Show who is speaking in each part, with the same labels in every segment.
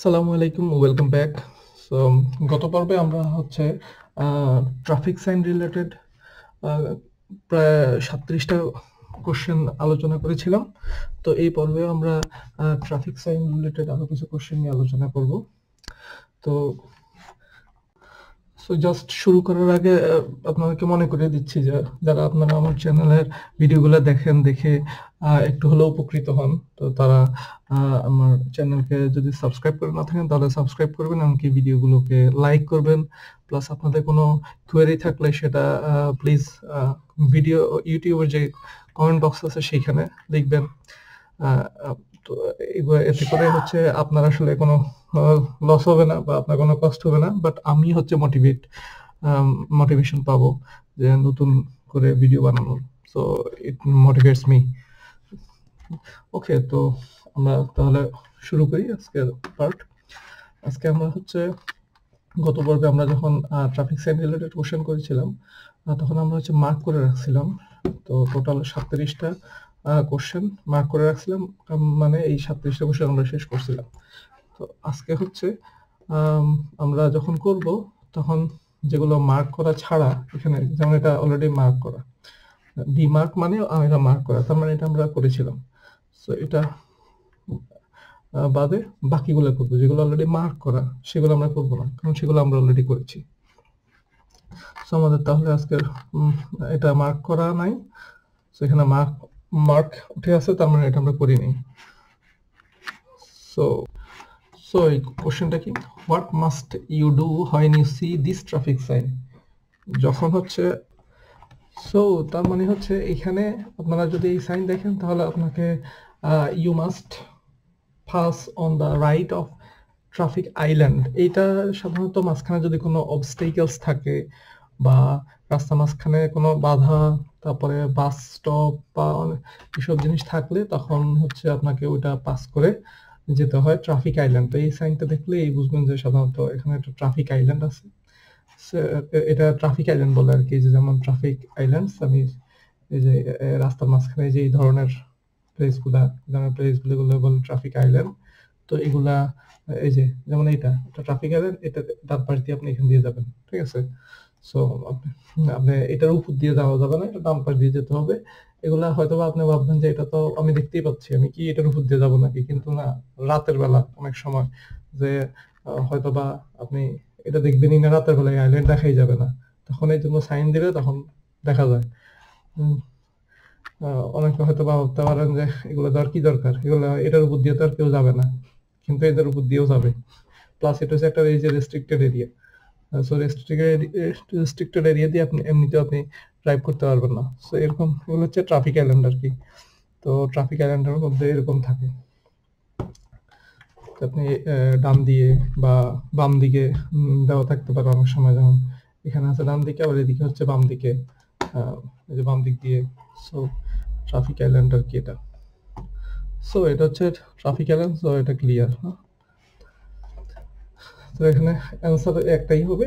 Speaker 1: আসসালামু আলাইকুম, welcome back. So গত পর্বে আমরা হচ্ছে ট্রাফিক সাইন রিলেটেড প্রায় 37টা কোশ্চেন আলোচনা করেছিলাম। তো এই পর্বেও আমরা ট্রাফিক সাইন রিলেটেড আরো কিছু কোশ্চেন নিয়ে আলোচনা করব। তো জাস্ট শুরু করার আগে আপনাদেরকে মনে করিয়ে দিচ্ছি যে যারা আপনারা আমার চ্যানেলের ভিডিওগুলো দেখে একটু হলেও উপকৃত হন, তো তারা আমার চ্যানেলকে যদি সাবস্ক্রাইব করে না থাকেন তাহলে সাবস্ক্রাইব করবেন, এমনকি ভিডিওগুলোকে লাইক করবেন। প্লাস আপনাদের কোনো কোয়েরি থাকলে সেটা প্লিজ ভিডিও ইউটিউবের যে কমেন্ট বক্স আছে সেইখানে লিখবেন। তো এতে করে হচ্ছে আপনার আসলে কোনো লস হবে না বা আপনার কোনো কষ্ট হবে না, বাট আমি হচ্ছে মোটিভেশন পাবো যে নতুন করে ভিডিও বানানোর। So it motivates me. Okay, তো আমরা তাহলে শুরু করি আজকের পার্ট। আজকে আমরা হচ্ছে গত পর্বে আমরা যখন ট্রাফিক সাইন রিলেটেড কোশ্চেন করেছিলাম তখন আমরা হচ্ছে মার্ক করে রাখছিলাম। তো টোটাল 37টা কোশ্চেন মার্ক করে রাখছিলাম, মানে এই 37টা কোশ্চেন আমরা শেষ করছিলাম। তো আজকে হচ্ছে আমরা যখন করব তখন যেগুলো মার্ক করা ছাড়া, এখানে যেমন এটা অলরেডি মার্ক করা, ডি মার্ক মানে এটা মার্ক করা, তার মানে এটা আমরা করেছিলাম। সো এটা বাদে বাকিগুলো করবো, যেগুলো অলরেডি মার্ক করা সেগুলো আমরা করবো না, কারণ সেগুলো আমরা অলরেডি করেছি। সো আমাদের তাহলে আজকের এটা মার্ক করা নাই, সো এখানে মার্ক উঠে আছে, তার মানে এটা আমরা করিনি। সো এই কোশ্চেনটা কি, what must you do when you see this traffic sign? যখন হচ্ছে তার মানে হচ্ছে এখানে আপনারা যদি এই সাইন দেখেন তাহলে আপনাকে you must pass on the right of traffic island. এইটা সাধারণত মাঝখানে যদি কোনো অবস্টেকেলস থাকে বা রাস্তা মাঝখানে কোনো বাধা, তারপরে বাস স্টপ বা এসব জিনিস থাকলে তখন হচ্ছে আপনাকে ওইটা পাস করে যেতে হয় ট্রাফিক আইল্যান্ড। তো এই সাইনটা দেখলে এই বুঝবেন যে সাধারণত এখানে একটা ট্রাফিক আইল্যান্ড আছে। এটা ট্রাফিক আইল্যান্ড বলে আর কি, যে যেমন ট্রাফিক আইল্যান্ডস আমি এই যে রাস্তার মাঝখানে যে এই ধরনের প্লেসগুলো বলে ট্রাফিক আইল্যান্ড। তো এগুলা এই যে যেমন এটা ট্রাফিক আইল্যান্ড, এটা ডান পাশ দিয়ে আপনি এখান দিয়ে যাবেন, ঠিক আছে? সো আপনি এটার উপর দিয়ে যাওয়া যাবে না, এটা ডান পাশ দিয়ে যেতে হবে। এগুলা হয়তো আপনি ভাববেন যে এটা তো আমি দেখতেই পাচ্ছি, আমি কি এটার উপর দিয়ে যাবো নাকি, কিন্তু না, রাতের বেলা অনেক সময় যে হয়তোবা আপনি এটা দেখবেনই না, রাতের বেলায় আইল্যান্ড দেখাই যাবে না, তখন এই জন্য সাইন দিলে তখন দেখা যায়। অনেকে হয়তো ভাবতে পারেন যে এগুলো দেওয়ার কি দরকার, এগুলো এটার উপর দিয়ে তো আর কেউ যাবে না, কিন্তু এদের উপর দিয়েও যাবে। প্লাস এটা হচ্ছে একটা এই যে restricted area. So restricted area দিয়ে আপনি এমনিতেও আপনি ড্রাইভ করতে পারবেন না। সো এরকম এগুলো হচ্ছে ট্রাফিক আইল্যান্ড আর কি। তো ট্রাফিক আইল্যান্ডের মধ্যে এরকম থাকে, আপনি ডান দিয়ে বা বাম দিকে দেওয়া থাকতে পারে অনেক সময়, যেমন এখানে আছে ডান দিকে, আবার এদিকে হচ্ছে বাম দিকে, এই যে বাম দিক দিয়ে। সো ট্রাফিক আইল্যান্ড আর কি এটা। সো এটা হচ্ছে ট্রাফিক আইল্যান্ড। সো এটা ক্লিয়ার। তো এখানে অ্যান্সার একটাই হবে,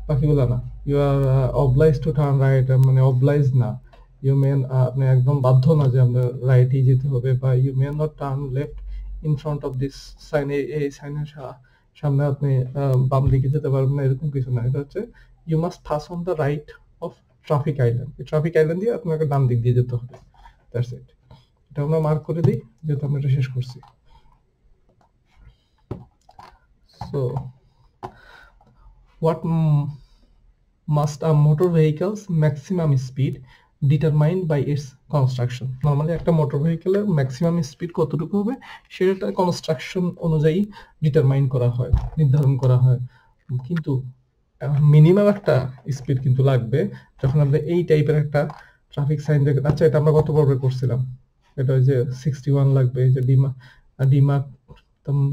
Speaker 1: বাকিগুলো না। You are oblige to turn right, মানে অবলাইজ না, ইউ মেন আপনি একদম বাধ্য না যে আপনার রাইটই যেতে হবে, বা you may not turn left in front of this sign, এই সাইনের সামনে আপনি বাম দিকে যেতে পারবেন না, এরকম কিছু না। এটা হচ্ছে you must pass on the right of traffic island. এই ট্রাফিক আইল্যান্ড দিয়ে আপনাকে ডান দিক দিয়ে যেতে হবে, দ্যাটস ইট। এটা আমরা মার্ক করে দিই যেহেতু আমরা এটা শেষ করছি। So what must a motor vehicle's maximum speed determined by its construction? Normally একটা মোটর ভেহিকেলের ম্যাক্সিমাম স্পিড কতটুকু হবে সেটা কনস্ট্রাকশন অনুযায়ী ডিটারমাইন করা হয়, নির্ধারণ করা হয়। কিন্তু মিনিমাম একটা স্পিড কিন্তু লাগবে যখন আপনি এই টাইপের একটা ট্রাফিক সাইন দেখেন। আচ্ছা, এটা আমরা গত পর্বে করছিলাম, এটা ওই যে 61 লাগবে, এই যে ডিমার্ক,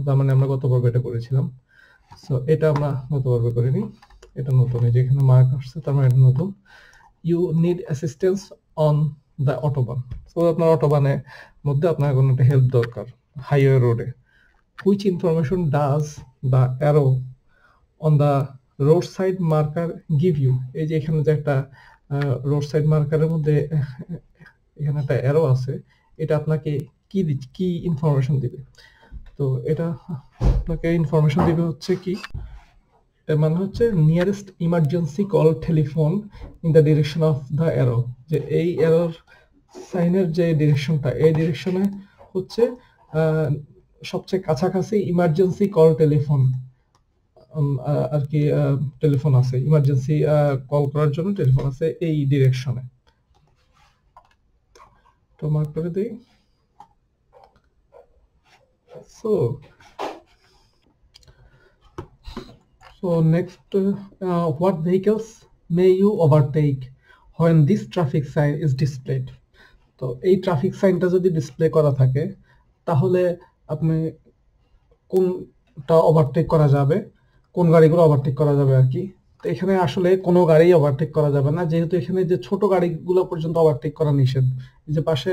Speaker 1: তার মানে আমরা গত পর্বে এটা করেছিলাম। সো এটা আমরা গত পর্বে করিনি, এটা নতুন, এই যে এখানে মার্ক আসছে, তার মানে এটা নতুন। You need assistance on the autobahn. So আপনার অটোবানের মধ্যে আপনার কোনো একটা হেল্প দরকার, হাইওয়ে রোডে। Which information does the arrow on the road side marker give you? এই যে এখানে যে একটা রোড সাইড মার্কারের মধ্যে এখানে একটা অ্যারো আছে, এটা আপনাকে কি ইনফরমেশন দিবে? তো তো এটা আপনাকে ইনফরমেশন দিবে হচ্ছে কি, এর মানে হচ্ছে nearest emergency call telephone in the direction of the arrow, যে এই অ্যারোর সাইনের যে ডিরেকশনটা, এই ডিরেকশনে হচ্ছে সবচেয়ে কাছাকাছি ইমার্জেন্সি কল টেলিফোন আর কি, টেলিফোন আছে, ইমার্জেন্সি কল করার জন্য টেলিফোন আছে এই ডিরেকশনে। তো মার্ক করে দিই। So next, what vehicles may you overtake when this traffic sign is displayed? তো এই ট্রাফিক সাইনটা যদি ডিসপ্লে করা থাকে তাহলে আপনি কোনটা ওভারটেক করা যাবে, কোন গাড়িগুলো ওভারটেক করা যাবে আর কি। তো এখানে আসলে কোনো গাড়ি ওভারটেক করা যাবে না, যেহেতু এখানে যে ছোট গাড়িগুলো পর্যন্ত ওভারটেক করা নিষেধ। এই যে পাশে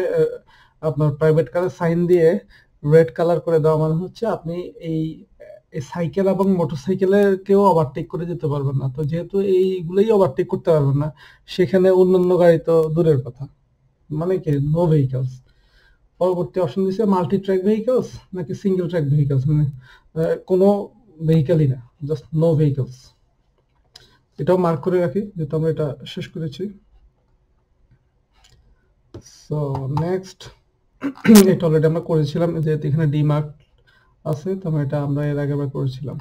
Speaker 1: আপনার প্রাইভেট কারের সাইন দিয়ে রেড কালার করে দেওয়া মানে হচ্ছে আপনি এই সাইকেল এবং মোটরসাইকেলে কেউ ওভারটেক করে যেতে পারবেন না। তো যেহেতু এইগুলোই ওভারটেক করতে পারবেন না, সেখানে অন্যান্য গাড়ি তো দূরের কথা, মানে কি নো ভেহিকলস। পরবর্তী অপশন দিচ্ছে মাল্টি ট্র্যাক ভেহিকলস নাকি সিঙ্গেল ট্র্যাক ভেহিকলস, মানে কোনো ভেহিকলই না, জাস্ট নো ভেহিকলস। এটাও মার্ক করে রাখি যেহেতু আমরা এটা শেষ করেছি। সো নেক্সট, এটা অলরেডি আমরা করেছিলাম, যেহেতু এখানে ডি মার্ক আছে, তো এটা আমরা এর আগে করেছিলাম।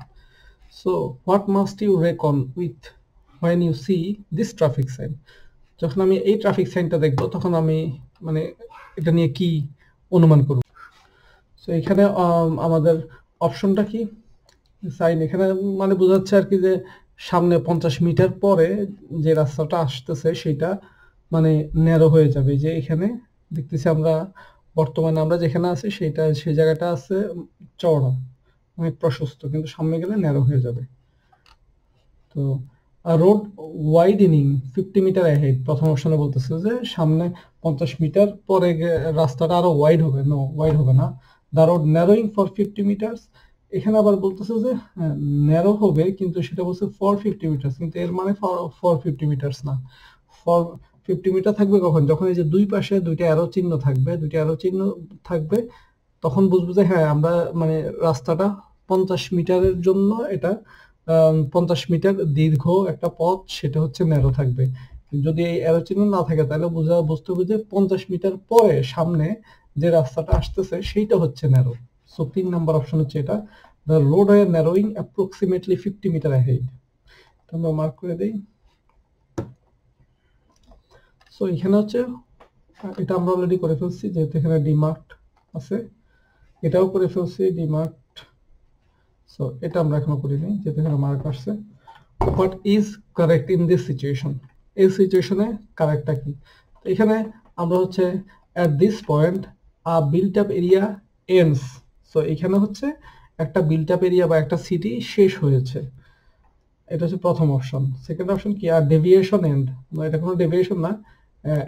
Speaker 1: So what must you reckon with when you see this traffic sign? যখন আমি এই ট্রাফিক সাইনটা দেখবো তখন আমি মানে এটা নিয়ে কি অনুমান করব। সো এখানে আমাদের অপশনটা কি, সাইন এখানে মানে বোঝাচ্ছে আর কি যে সামনে 50 মিটার পরে যে রাস্তাটা আসতেছে সেটা মানে ন্যারো হয়ে যাবে। যে এখানে দেখতেছি আমরা বর্তমানে আমরা যেখানে আছি সেটা, সেই জায়গাটা আছে চওড়া, অনেক প্রশস্ত, কিন্তু সামনে গেলে ন্যারো হয়ে যাবে। তো রোড ওয়াইডেনিং 50 মিটার অ্যাহেড, প্রথম অপশনে বলতেছে যে সামনে 50 মিটার পরে রাস্তাটা আরো ওয়াইড হবে, নো ওয়াইড হবে না। দ্য রোড ন্যারোইং ফর 50 মিটার্স, এখানে আবার বলতেছে যে ন্যারো হবে, কিন্তু সেটা বলছে ফর 50 মিটার্স, কিন্তু এর মানে ফর 50 মিটার্স না। ফর 50 মিটার থাকবে কখন, যখন এই যে দুই পাশে দুইটা অ্যারো চিহ্ন থাকবে, দুইটা অ্যারো চিহ্ন থাকবে, তখন বুঝবো যে হ্যাঁ আমরা মানে রাস্তাটা 50 মিটারের জন্য এটা 50 মিটার দীর্ঘ একটা পথ, সেটা হচ্ছে ন্যারো থাকবে। যদি এই অ্যারো চিহ্ন না থাকে তাহলে বুঝতে হবে যে 50 মিটার পরে সামনে যে রাস্তাটা আসতেছে সেইটা হচ্ছে ন্যারো। সো 3 নাম্বার অপশন হচ্ছে এটা, the road way narrowing approximately 50 metre ahead. আমরা মার্ক করে দেই। সো এখানে হচ্ছে এটা আমরা অলরেডি করে ফেলছি, যেহেতু এখানে ডিমার্কড আছে, এটাও করে ফেলছি ডিমার্কড। সো এটা আমরা এখনো করিনি, যেহেতু এখানে মার্ক আসছে। What is correct in this situation, এই সিচুয়েশনে কারেক্টটা কি? তো এখানে আমরা হচ্ছে at this point a built up area ends. So এখানে হচ্ছে একটা বিল্ট আপ এরিয়া বা একটা সিটি শেষ হয়েছে, এটা হচ্ছে প্রথম অপশন। সেকেন্ড অপশন কি, আর ডেভিয়েশন এন্ড, এটা কোনো ডেভিয়েশন না,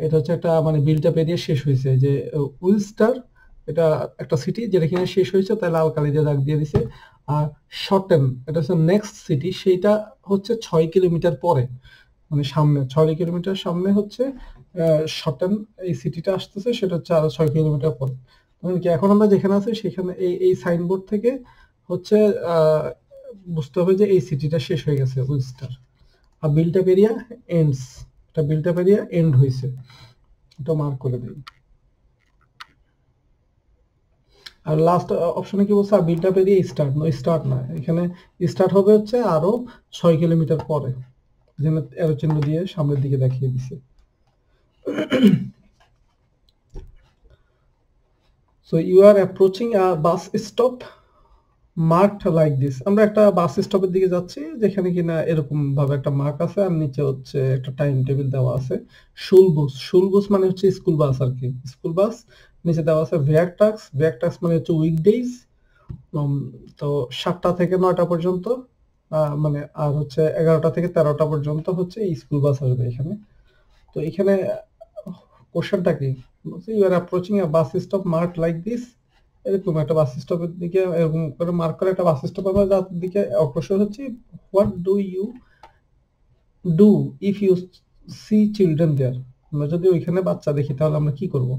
Speaker 1: এটা হচ্ছে একটা মানে বিল্ট আপ এরিয়া শেষ হয়েছে। যে উইলস্টার, এটা একটা সিটি যেটা কিনা শেষ হয়েছে, তাই লাল কালি দিয়ে দাগ দিয়ে দিছে। আর শর্টেন, এটা হচ্ছে নেক্সট সিটি, সেইটা হচ্ছে 6 কিলোমিটার পরে, মানে সামনে 6 কিলোমিটার সামনে হচ্ছে শর্টেন এই সিটিটা আসতেছে, সেটা হচ্ছে আরো 6 কিলোমিটার পরে। মানে কি এখন আমরা যেখানে আছি সেখানে এই সাইনবোর্ড থেকে হচ্ছে বুঝতে হবে যে এই সিটিটা শেষ হয়ে গেছে উইলস্টার। আর বিল্ট আপ এরিয়া এন্ডস, এটা বিল্ট আপ এরিয়া এন্ড হয়েছে, এটা মার্ক করে দিই। আর লাস্ট অপশনে কি বলছে, built up area start, no start না, এখানে স্টার্ট হবে হচ্ছে আরো 6 কিলোমিটার পরে, যেখানে এরো চিহ্ন দিয়ে সামনের দিকে দেখিয়ে দিছে। So you are approaching a bus stop marked like this. আমরা একটা বাস স্টপের দিকে যাচ্ছি যেখানে কিনা এরকম ভাবে একটা মার্ক আছে, আর নিচে হচ্ছে একটা টাইম টেবিল দেওয়া আছে। শুলবুস মানে হচ্ছে স্কুল বাস আর কি, স্কুল বাস। নিচে দেওয়া আছে ভ্যাকটাক্স মানে হচ্ছে উইকডেজ, তো 7টা থেকে 9টা পর্যন্ত, মানে আর হচ্ছে 11টা থেকে 13টা পর্যন্ত হচ্ছে এই স্কুল বাস আসবে এখানে। তো এখানে কোশ্চেনটা কি, you are approaching a bus stop mark like this, এরকম একটা বাস স্টপের দিকে এরকম করে মার্ক করে একটা বাস স্টপ আমরা যার দিকে অগ্রসর হচ্ছি। What do you do if you see children there, আমরা যদি ওইখানে বাচ্চা দেখি তাহলে আমরা কি করব?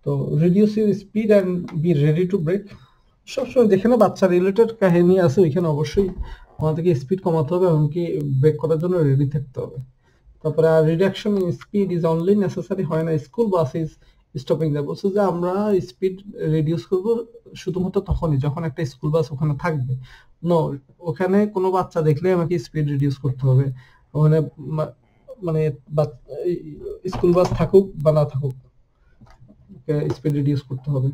Speaker 1: তো reduce your speed and be ready to brake, সবসময় যেখানে বাচ্চা রিলেটেড কাহিনী আছে ওইখানে অবশ্যই আমাদেরকে স্পিড কমাতে হবে, এমনকি ব্রেক করার জন্য রেডি থাকতে হবে। তারপরে আর reduction in speed is only necessary হয় না স্কুল বাস ইজ স্টপিং দেয়। বলছে যে আমরা স্পিড রিডিউস করব শুধুমাত্র তখনই যখন একটা স্কুল বাস ওখানে থাকবে। নো, ওখানে কোনো বাচ্চা দেখলে আমাকে স্পিড রিডিউস করতে হবে। ওখানে মানে স্কুল বাস থাকুক বা না থাকুক, স্পিড রিডিউস করতে হবে।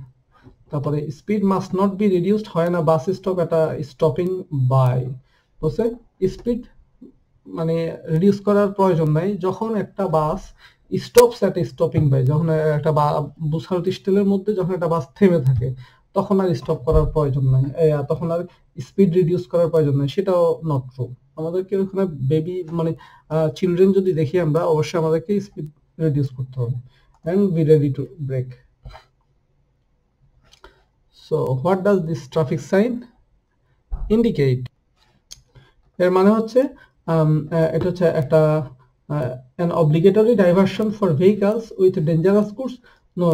Speaker 1: তারপরে speed must not be reduced হয় না বাস স্টপ এটা স্টপিং বাই। বলছে স্পিড মানে রিডিউস করার প্রয়োজন নাই যখন একটা বাস স্টপস এট স্টপিং বাই, যখন একটা বুসার্ট স্টেলের মধ্যে যখন একটা বাস থেমে থাকে তখন আর স্টপ করার প্রয়োজন নাই, তখন আর স্পিড রিডিউস করার প্রয়োজন নাই, সেটাও নট ট্রু। আমাদেরকে ওখানে বেবি মানে চিলড্রেন যদি দেখি আমরা, অবশ্যই আমাদেরকে স্পিড রিডিউস করতে হবে and be ready to brake. So what does this traffic sign indicate? এর মানে হচ্ছে এটা হচ্ছে একটা an obligatory diversion for vehicles with dangerous goods. No,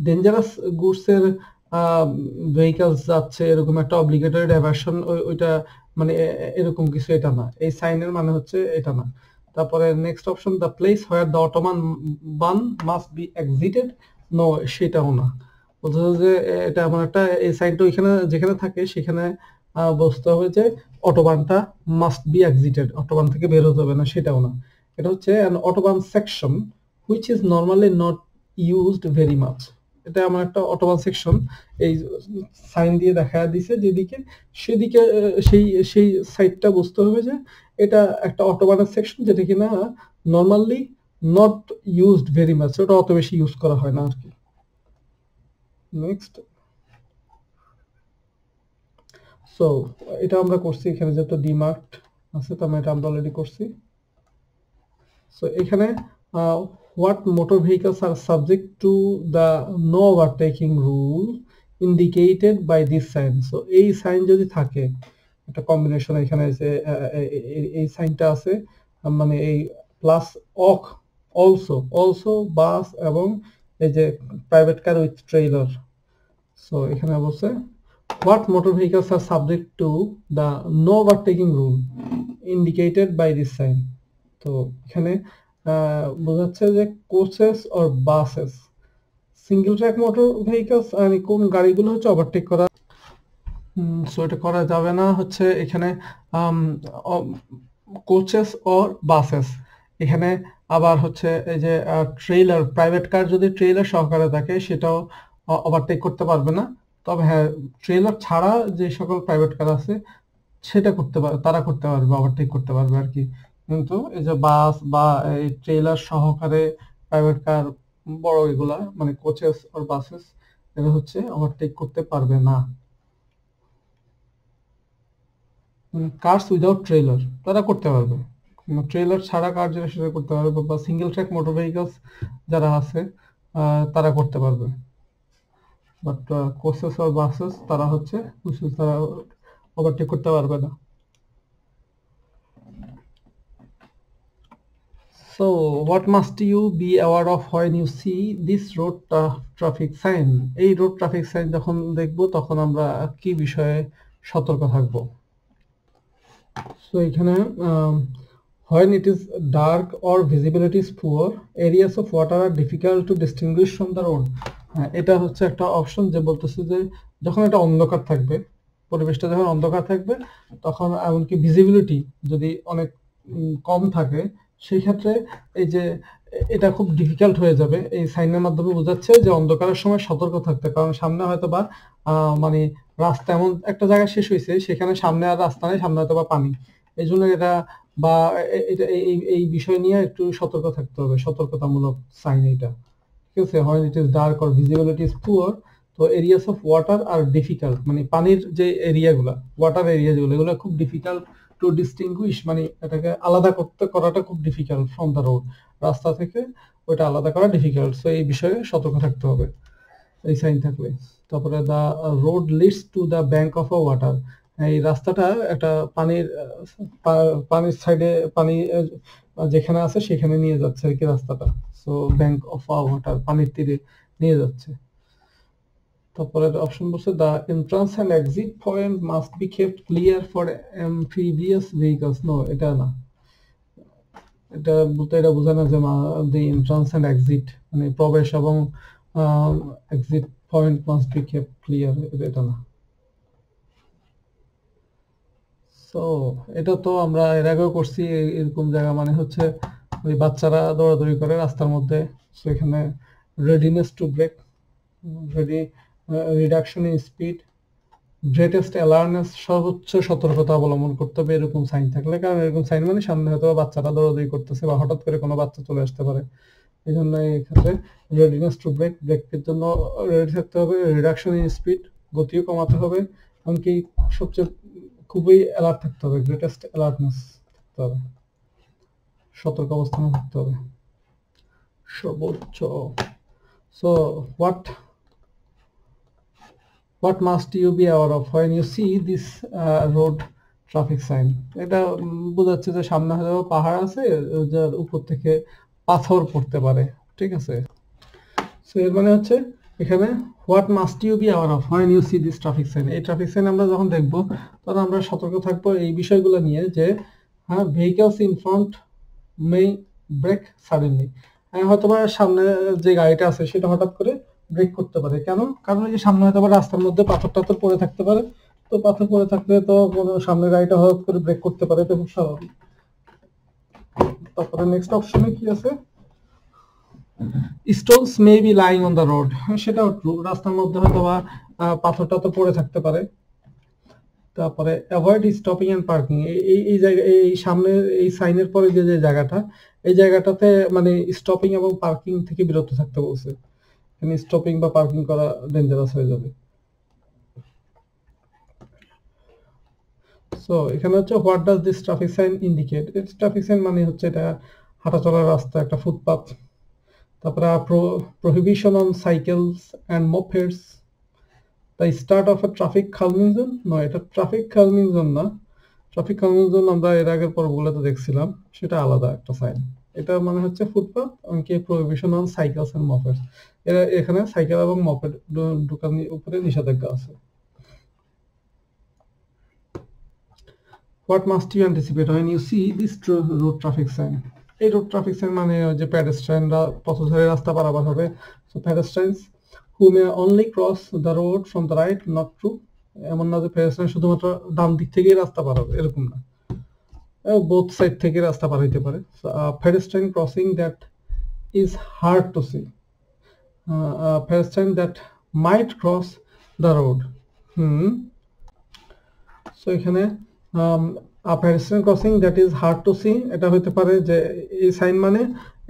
Speaker 1: dangerous goods এর vehicles যাচ্ছে এরকম একটা obligatory diversion, ওইটা মানে এরকম কিছু এটা না, এই সাইনের মানে হচ্ছে এটা না। তারপরে next option the place where the autobahn bahn must be exited. No, সেটাও না। বলতে যে এটা এমন একটা, এই সাইনটা ওইখানে যেখানে থাকে সেখানে বুঝতে হবে যে অটোবানটা মাস্ট বি এক্সিটেড, অটোবান থেকে বের হতে হবে না, সেটাও না। এটা হচ্ছে an autobahn section which is normally not used very much. এটা আমার একটা অটোবান সেকশন, এই সাইন দিয়ে দেখা দিছে যেদিকে সেদিকে সেই সেই সাইডটা বুঝতে হবে যে এটা একটা অটোবানের সেকশন যেটা কিনা normally not used very much, ওটা অত বেশি ইউজ করা হয় না আর কি। নেক্সট, সো এটা আমরা করছি, এখানে যেটা ডিমার্কড আছে তো এটা আমরা অলরেডি করছি। সো এখানে what motor vehicles are subject to the no overtaking rule indicated by this sign. So এই সাইন যদি থাকে, একটা কম্বিনেশন এখানে যে এই সাইনটা আছে, মানে এই প্লাস অক অলসো অলসো বাস এবং এই যে private car with trailer. So এখানে বলছে what motor vehicles are subject to the no overtaking rule indicated by this sign. তো এখানে বোঝাচ্ছে যে coaches or buses, single track motor vehicles মানে কোন গাড়িগুলো হচ্ছে ওভারটেক করা, সো এটা করা যাবে না হচ্ছে এখানে কোচেস অর বাসেস। এখানে আবার হচ্ছে এই যে ট্রেইলার, প্রাইভেট কার যদি ট্রেইলার সহকারে থাকে সেটাও ওভারটেক করতে পারবে না। তবে হ্যাঁ, ট্রেইলার ছাড়া যে সকল প্রাইভেট কার আছে সেটা করতে পারে, তারা করতে পারবে, ওভারটেক করতে পারবে আর কি। কিন্তু এই যে বাস বা এই ট্রেইলার সহকারে প্রাইভেট কার বড় এগুলা মানে কোচেস আর বাসেস, এরা হচ্ছে ওভারটেক করতে পারবে না। কার্স উইদাউট ট্রেইলার তারা করতে পারবে, ট্রেইলার ছাড়া কার যেটা সেটা করতে পারবে, বা সিঙ্গেল ট্র্যাক মোটর ভেহিকলস যারা আছে তারা করতে পারবে। বাট কোচেস আর বাসেস তারা হচ্ছে তারা ওভারটেক করতে পারবে না। So, what must you be aware of when you see this road traffic sign? এই রোড ট্রাফিক সাইন যখন দেখব তখন আমরা কি বিষয়ে সতর্ক থাকব? So এখানে when it is dark or visibility is poor, areas of water are difficult to distinguish from the road. এটা হচ্ছে একটা অপশন যে বলতেছে যে যখন এটা অন্ধকার থাকবে, পরিবেশটা যখন অন্ধকার থাকবে তখন এমনকি ভিজিবিলিটি যদি অনেক কম থাকে সেই ক্ষেত্রে এই যে এটা খুব ডিফিকাল্ট হয়ে যাবে। এই সাইনের মাধ্যমে বোঝাচ্ছে যে অন্ধকারের সময় সতর্ক থাকতে, কারণ সামনে হয়তো বা মানে রাস্তা এমন একটা জায়গায় শেষ হয়েছে সেখানে সামনে আর রাস্তা নেই, সামনে হয়তো বা পানি, এই জন্য এটা বা এটা এই বিষয় নিয়ে একটু সতর্ক থাকতে হবে, সতর্কতামূলক সাইন এটা, ঠিক আছে। হয় it is dark or visibility is poor, তো areas of water are difficult, মানে পানির যে এরিয়াগুলা, ওয়াটার এরিয়া যেগুলো, এগুলো খুব ডিফিকাল্ট টু ডিস্টিংগুইশ, মানে এটাকে আলাদা করাটা খুব ডিফিকাল্ট ফ্রম দ্য রোড, রাস্তা থেকে ওইটা আলাদা করা ডিফিকাল্ট। সো এই বিষয়ে সতর্ক থাকতে হবে এই সাইন থাকলে। তারপরে the road leads to the bank of a water, এই রাস্তাটা একটা পানির সাইডে, পানি যেখানে আছে সেখানে নিয়ে যাচ্ছে আর কি রাস্তাটা। So bank of a water, পানির তীরে নিয়ে যাচ্ছে। তারপরের অপশন বলছে the entrance and exit point must be kept clear for amphibious vehicles। No, এটা না, এটা বলতে এটা বোঝায় না যে দি এন্ট্রান্স এন্ড এক্সিট মানে প্রবেশ এবং exit point must be kept clear, এটা না। সো এটা তো আমরা এর আগেও করছি। এরকম জায়গা মানে হচ্ছে ওই বাচ্চারা দৌড়াদৌড়ি করে রাস্তার মধ্যে, সো এখানে readiness to brake, reduction in speed, greatest alertness, সর্বোচ্চ সতর্কতা অবলম্বন করতে হবে এরকম সাইন থাকলে। কারণ এরকম সাইন মানে সামনে হয়তো বাচ্চারা দৌড়াদৌড়ি করতেছে বা হঠাৎ করে কোনো বাচ্চা চলে আসতে পারে। এই জন্য এই ক্ষেত্রে রেডিনেস টু ব্রেক, ব্রেকের জন্য রেডি থাকতে হবে। রিডাকশন ইন স্পিড, গতিও কমাতে হবে। এমনকি সবচেয়ে খুবই অ্যালার্ট থাকতে হবে, গ্রেটেস্ট অ্যালার্টনেস থাকতে হবে, সতর্ক অবস্থানে থাকতে হবে সর্বোচ্চ। So what must you be aware of when you see this road traffic sign? এটা বোঝাচ্ছে যে সামনে হয়তো পাহাড় আছে, যার উপর থেকে পাথর পড়তে পারে, ঠিক আছে। সো এর মানে হচ্ছে এখানে what must you be aware of when you see this traffic sign. এই ট্রাফিক সাইন আমরা যখন দেখবো তখন আমরা সতর্ক থাকবো এই বিষয়গুলো নিয়ে যে হ্যাঁ, vehicles in front may brake suddenly, হয়তো বা সামনে যে গাড়িটা আছে সেটা হঠাৎ করে ব্রেক করতে পারে। কেন? কারণ এই যে সামনে হয়তো বা রাস্তার মধ্যে পাথর টাথর পড়ে থাকতে পারে, তো পাথর পড়ে থাকলে তো কোনো সামনে গাড়িটা হঠাৎ করে ব্রেক করতে পারে, এটা খুব স্বাভাবিক। তারপরে নেক্সট অপশনে কি আছে, Stones may be lying on the road, সেটাও ট্রু, রাস্তার মধ্যে হয়তো বা পাথর টাথর পড়ে থাকতে পারে। তারপরে অ্যাভয়েড স্টপিং এন্ড পার্কিং, এই জায়গা, এই সামনে এই সাইনের পরে যে যে জায়গাটা, এই জায়গাটাতে মানে স্টপিং এবং পার্কিং থেকে বিরত থাকতে বলছে। এখানে স্টপিং বা পার্কিং করা ডেঞ্জারাস হয়ে যাবে। সো এখানে হচ্ছে what does this traffic sign indicate. Traffic sign মানে হচ্ছে এটা হাঁটা চলার রাস্তা, একটা ফুটপাথ। তারপরে prohibition on cycles and mopeds, the start of a traffic calming zone. নয়, এটা ট্রাফিক কালমিং জোন না। ট্রাফিক কালমিং জোন আমরা এর আগের পর্বগুলোতে দেখছিলাম, সেটা আলাদা একটা সাইন। এটা মানে হচ্ছে ফুটপাথ, এমনকি প্রহিবিশন অন সাইকেলস এন্ড মোপেডস, এখানে সাইকেল এবং মপেড ঢোকানোর উপরে নিষেধাজ্ঞা আছে। What must you anticipate when you see this road traffic sign? এই রোড ট্রাফিক সাইন মানে যে পেডেস্ট্রিয়ানরা পথচারী রাস্তা পারাপার হবে। So pedestrians who may only cross the road from the right, not true। এমন না যে পেডেস্ট্রিয়ান শুধুমাত্র ডান দিক থেকেই রাস্তা পার হবে, এরকম না, বোথ সাইড থেকে রাস্তা পার হইতে পারে। Pedestrian crossing that is hard to see, pedestrian that might cross the road. So এখানে pedestrian crossing that is hard to see, এটা হতে পারে যে এই সাইন মানে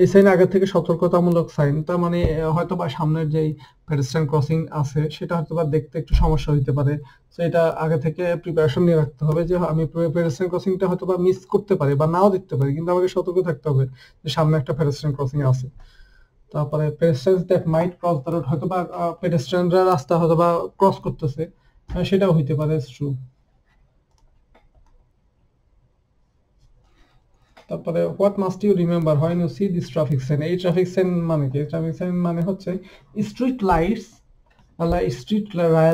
Speaker 1: এই সাইন আগে থেকে সতর্কতামূলক সাইন, তার মানে হয়তো বা সামনের যেই পেডেস্ট্রিয়ান ক্রসিং আছে সেটা হয়তো বা দেখতে একটু সমস্যা হতে পারে। সো এটা আগে থেকে প্রিপারেশন নিয়ে রাখতে হবে যে আমি পেডেস্ট্রিয়ান ক্রসিংটা হয়তো বা মিস করতে পারি বা নাও দেখতে পারি, কিন্তু আমাকে সতর্ক থাকতে হবে যে সামনে একটা পেডেস্ট্রিয়ান ক্রসিং আছে। তারপরে pedestrians that might cross the road, হয়তো বা পেডেস্ট্রিয়ানরা রাস্তা হয়তো বা ক্রস করতেছে, সেটাও হইতে পারে, ট্রু। তারপরে what must you remember when you see this traffic sign. এই ট্রাফিক সাইন মানে কি? ট্রাফিক সাইন মানে হচ্ছে স্ট্রিট লাইটস, স্ট্রিট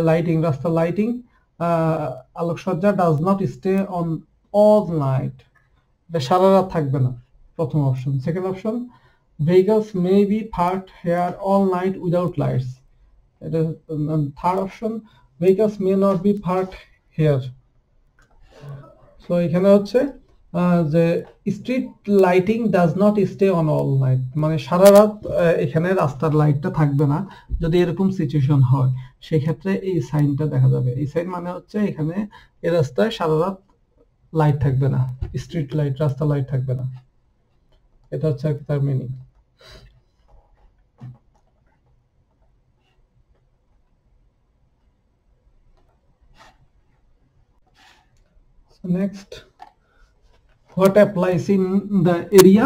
Speaker 1: লাইটিং, রাস্তা লাইটিং, আলোকসজ্জা does not stay on all night, এটা সারা রাত থাকবে না, প্রথম option. Second option, vehicles may be parked here all night without lights, এটা third option, vehicles may not be parked here. So এখানে হচ্ছে যে street lighting does not stay on all night, মানে সারা রাত এখানে রাস্তার লাইটটা থাকবে না। যদি এরকম সিচুয়েশন হয় সেই ক্ষেত্রে এই সাইনটা দেখা যাবে। এই সাইন মানে হচ্ছে এখানে এই রাস্তায় সারা রাত লাইট থাকবে না, স্ট্রিট লাইট, রাস্তা লাইট থাকবে না, এটা হচ্ছে তার meaning. Next, what applies in the area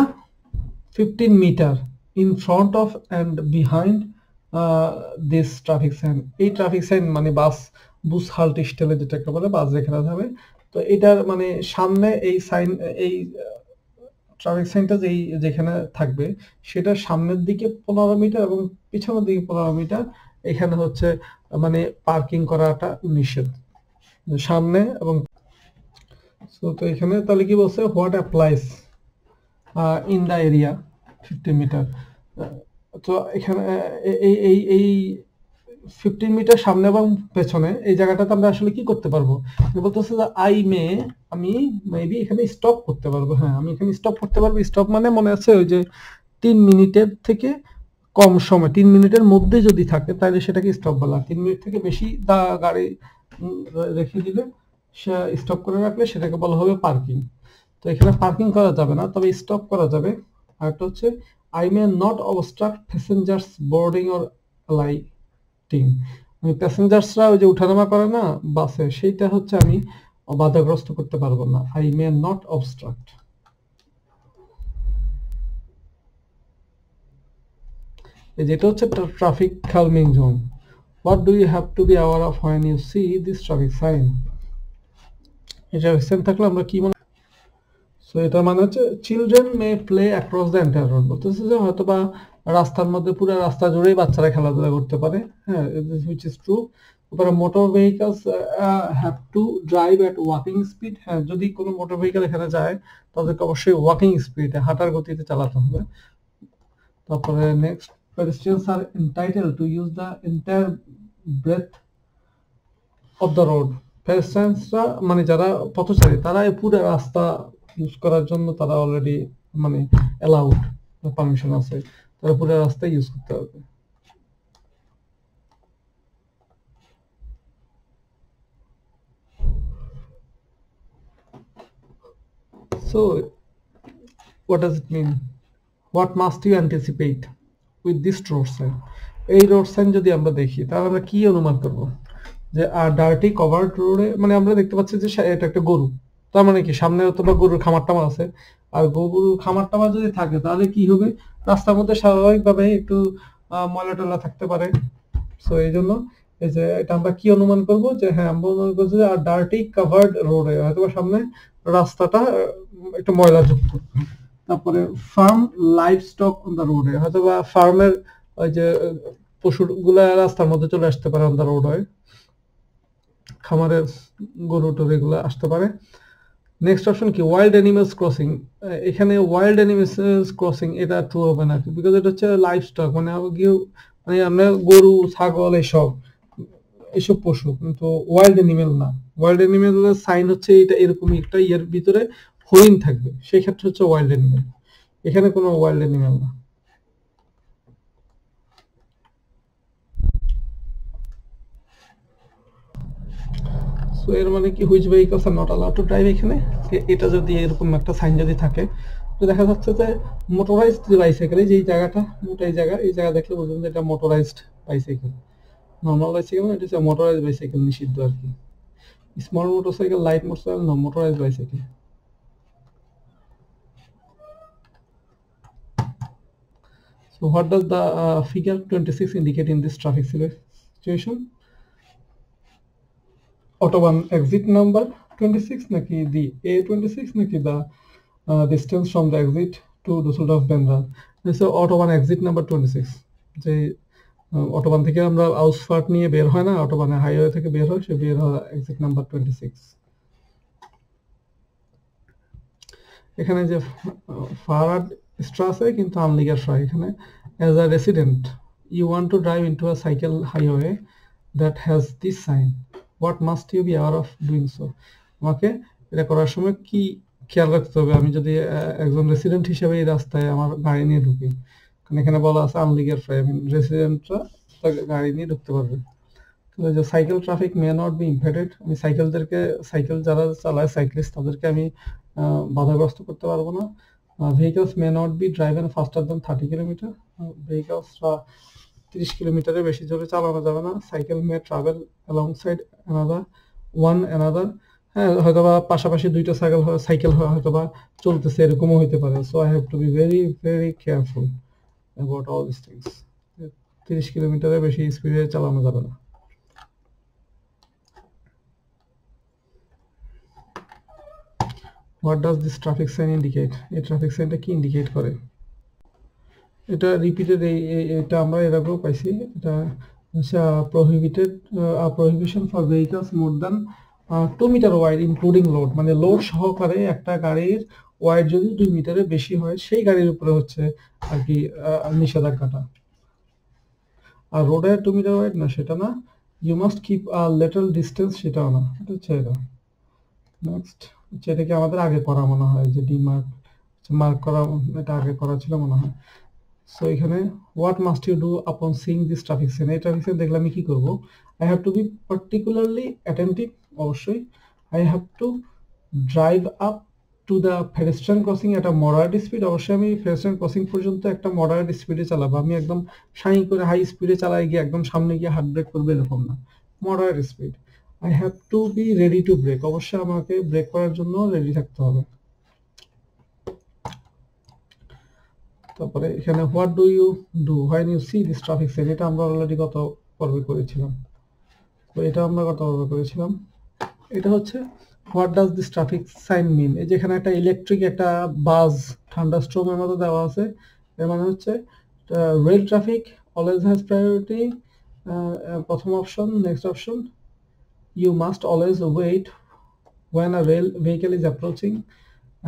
Speaker 1: 15 meter in front of and behind this traffic sign। এই ট্রাফিক সাইন মানে বুস হাল্ট স্টেলে যেটাকে বলে, বাস যেখানে যাবে, তো এটার মানে সামনে এই সাইন, এই ট্রাফিক সাইনটা যেখানে থাকবে সেটার সামনের দিকে 15 মিটার এবং পিছনের দিকে 15 মিটার এখানে হচ্ছে মানে পার্কিং করাটা নিষেধ সামনে এবং তো এখানে তাহলে কি বলছে what applies in the area 50 metre. তো এখানে এই 15 মিটার সামনে এবং পেছনে এই জায়গাটাতে আমরা আসলে কি করতে পারবো বলতেছে যে আমি মেবি এখানে স্টপ করতে পারবো। হ্যাঁ, আমি এখানে স্টপ করতে পারবো। স্টপ মানে মনে আছে ওই যে 3 মিনিটের থেকে কম সময় 3 মিনিটের মধ্যে যদি থাকে তাহলে সেটাকে স্টপ বলা। 3 মিনিট থেকে বেশি গাড়ি রেখে দিলে সে স্টপ করে রাখলে সেটাকে বলা হবে পার্কিং। তো এখানে পার্কিং করা যাবে না, তবে স্টপ করা যাবে। আর একটা হচ্ছে I may not obstruct passengers boarding or lighting. প্যাসেঞ্জার্সরা ওই যে উঠানামা করে না বাসে, সেইটা হচ্ছে আমি বাধাগ্রস্ত করতে পারবো না। I may not abstract. যেটা হচ্ছে traffic calming zone. What do you have to be aware of when you see this traffic sign? এটা সেম থাকলে আমরা কি মনে সো এটা মানে হচ্ছে children May play across the entire road. বলতেছে যে হয়তো বা রাস্তার মধ্যে পুরো রাস্তা জুড়েই বাচ্চারা খেলাধুলা করতে পারে। হ্যাঁ, হুইচ ইজ ট্রু। তারপরে motor vehicles have to drive at walking speed. হ্যাঁ, যদি কোনো মোটর ভেহিকল এখানে যায় তাদেরকে অবশ্যই ওয়াকিং স্পিডে হাঁটার গতিতে চালাতে হবে। তারপরে next, pedestrians are entitled to use the entire breadth of the road. pedestriansরা মানে যারা পথচারী তারা এই পুরো রাস্তা ইউজ করার জন্য তারা অলরেডি মানে অ্যালাউড, পারমিশন আছে, তারা পুরো রাস্তা ইউজ করতে পারবে। So what does it mean? What must you anticipate with this road sign? এই রোড সাইন যদি আমরা দেখি তাহলে আমরা কি অনুমান করব যে ডার্টি কভার্ড রোডে মানে আমরা দেখতে পাচ্ছি যে এটা একটা গরু, তার মানে কি সামনে অথবা গরুর খামার টামার আছে। আর গরুর খামার টামার যদি থাকে তাহলে কি হবে, রাস্তার মধ্যে স্বাভাবিকভাবে একটু ময়লা টলা থাকতে পারে। সো এই জন্য এই যে এটা আমরা কি অনুমান করব যে হ্যাঁ আমরা অনুমান করছি যে ডার্টি কভার্ড রোডে হয়তো সামনে রাস্তাটা একটু ময়লাযুক্ত। তারপরে farm live stock on the রোডে, হয়তো বা ফার্মের ওই যে পশুগুলা রাস্তার মধ্যে চলে আসতে পারে অন দ্য রোড, হয় খামারের গরু টরু এগুলো আসতে পারে। নেক্সট অপশন কি ওয়াইল্ড অ্যানিমালস ক্রসিং। এখানে ওয়াইল্ড অ্যানিমালস ক্রসিং এটা ট্রু হবে না, বিকজ এটা হচ্ছে লাইভ স্টক মানে মানে আমরা গরু ছাগল এসব পশু, কিন্তু ওয়াইল্ড অ্যানিমেল না। ওয়াইল্ড অ্যানিমেলের সাইন হচ্ছে এটা এরকম একটা ইয়ের ভিতরে হরিণ থাকবে, সেই ক্ষেত্রে হচ্ছে ওয়াইল্ড অ্যানিমেল। এখানে কোনো ওয়াইল্ড অ্যানিমেল না। সো এর মানে কি which vehicles are not allowed to drive. এখানে এটা যদি এরকম একটা সাইন যদি থাকে তো দেখা যাচ্ছে যে মোটরাইজড বাইসাইকেল, যেই জায়গাটা মোটা এই জায়গা দেখলে বুঝবেন যে এটা মোটরাইজড বাইসাইকেল। নর্মাল বাইসাইকেল না, এটা হচ্ছে মোটরাইজড বাইসাইকেল, নিষিদ্ধ আর কি। স্মল মোটরসাইকেল, লাইট মোটরসাইকেল, না motorised bicycle. So what does the figure 26 indicate in this traffic situation? Autobahn exit number 26 নাকি the A26 নাকি the distance from the exit to Düsseldorf Benrath? This is Autobahn exit number 26। যে Autobahn থেকে আমরা আউসফার্ট নিয়ে বের হয় না, অটোবানে highway থেকে বের হয়, সে বের হয় এক্সিট নাম্বার 26। এখানে যে ফারাড স্ট্রাসে কিন্তু আনলিগার ফ্রাই। এখানে as a resident you want to drive into a cycle highway that has this sign, what must you be aware of doing so? আমাকে এটা করার সময় কি খেয়াল রাখতে হবে আমি যদি একজন রেসিডেন্ট হিসেবে এই রাস্তায় আমার গাড়ি নিয়ে ঢুকি? কারণ এখানে বলা আছে আনলিগার ফ্রাই, রেসিডেন্টরা গাড়ি নিয়ে ঢুকতে পারবে। যে cycle traffic may not be impeded, আমি সাইকেল যারা চালায় সাইক্লিস্ট তাদেরকে আমি বাধাগ্রস্ত করতে পারবো না। Vehicles may not be driven faster than 30 kilometre, ভেহিকলসরা 30 কিলোমিটারের বেশি জোরে চালানো যাবে না। Cycle may travel alongside another, হ্যাঁ হয়তোবা পাশাপাশি দুইটা সাইকেল হয়তোবা চলতেছে, এরকমও হইতে পারে। So I have to be very very careful about all this things. 30 কিলোমিটারের বেশি স্পিডে চালানো যাবে না। What does this traffic sign indicate? এই ট্রাফিক সাইনটা কি ইন্ডিকেট করে? এটা রিপিটেড, এটা আমরা এর আগেও পাইছি। এটা prohibited prohibition for vehicles more than 2 metre wide including load, মানে লোড সহকারে একটা গাড়ির ওয়াইড যদি 2 মিটারের বেশি হয় সেই গাড়ির উপরে হচ্ছে আর কি নিষেধাজ্ঞাটা। আর রোডে 2 মিটার ওয়াইড না সেটা না, you must keep a little distance সেটাও না, এটা হচ্ছে এটা। নেক্সট যেটাকে আমাদের আগে করা মনে হয় যে মার্ক করা, এটা আগে করা ছিল মনে হয়। সো এখানে what must you do upon seeing this traffic signal, এই ট্রাফিক সিগন্যাল দেখলে আমি কি করব? I have to be particularly attentive, অবশ্যই। I have to drive up to the pedestrian crossing একটা মডারেট স্পিড, অবশ্যই আমি পেডেস্ট্রিয়ান ক্রসিং পর্যন্ত একটা মডারেট স্পিডে চালাবো, আমি একদম সাই করে হাই স্পিডে চালাই গিয়ে একদম সামনে গিয়ে হার্ড ব্রেক করবে এরকম না, moderate speed. I have to be ready to brake, অবশ্যই আমাকে ব্রেক করার জন্য রেডি থাকতে হবে। তারপরে এখানে what do you do when you see this traffic sign, এটা আমরা অলরেডি গত পর্বে করেছিলাম, তো এটা আমরা গত পর্বে করেছিলাম। এটা হচ্ছে what does this traffic sign mean, এই যেখানে একটা ইলেকট্রিক একটা বাজ থান্ডারস্টর্মের মতো দেওয়া আছে, এর মানে হচ্ছে rail traffic always has priority, প্রথম option. Next option, you must always wait when a rail vehicle is approaching,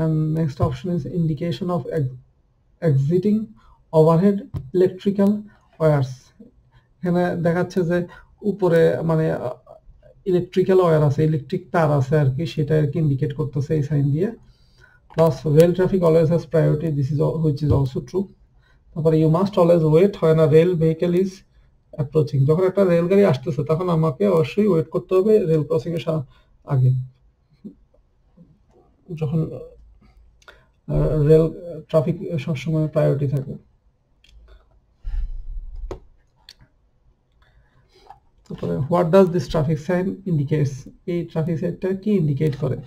Speaker 1: and next option is indication of exiting overhead electrical wires, এখানে দেখাচ্ছে যে উপরে মানে ইলেকট্রিক্যাল ওয়্যার আছে, ইলেকট্রিক তার আছে আর কি, সেটা আর কি ইন্ডিকেট করতেছে এই সাইন দিয়ে। Plus rail traffic always has priority, this is which is also true. তারপরে you must always wait when a rail vehicle is approaching, যখন একটা রেলগাড়ি আসতেছে তখন আমাকে অবশ্যই ওয়েট করতে হবে রেল ক্রসিং এর আগে, যখন রেল ট্রাফিক সবসময় প্রায়োরিটি থাকে। তারপরে what does this traffic sign indicates, এই ট্রাফিক সাইনটা কি ইন্ডিকেট করে?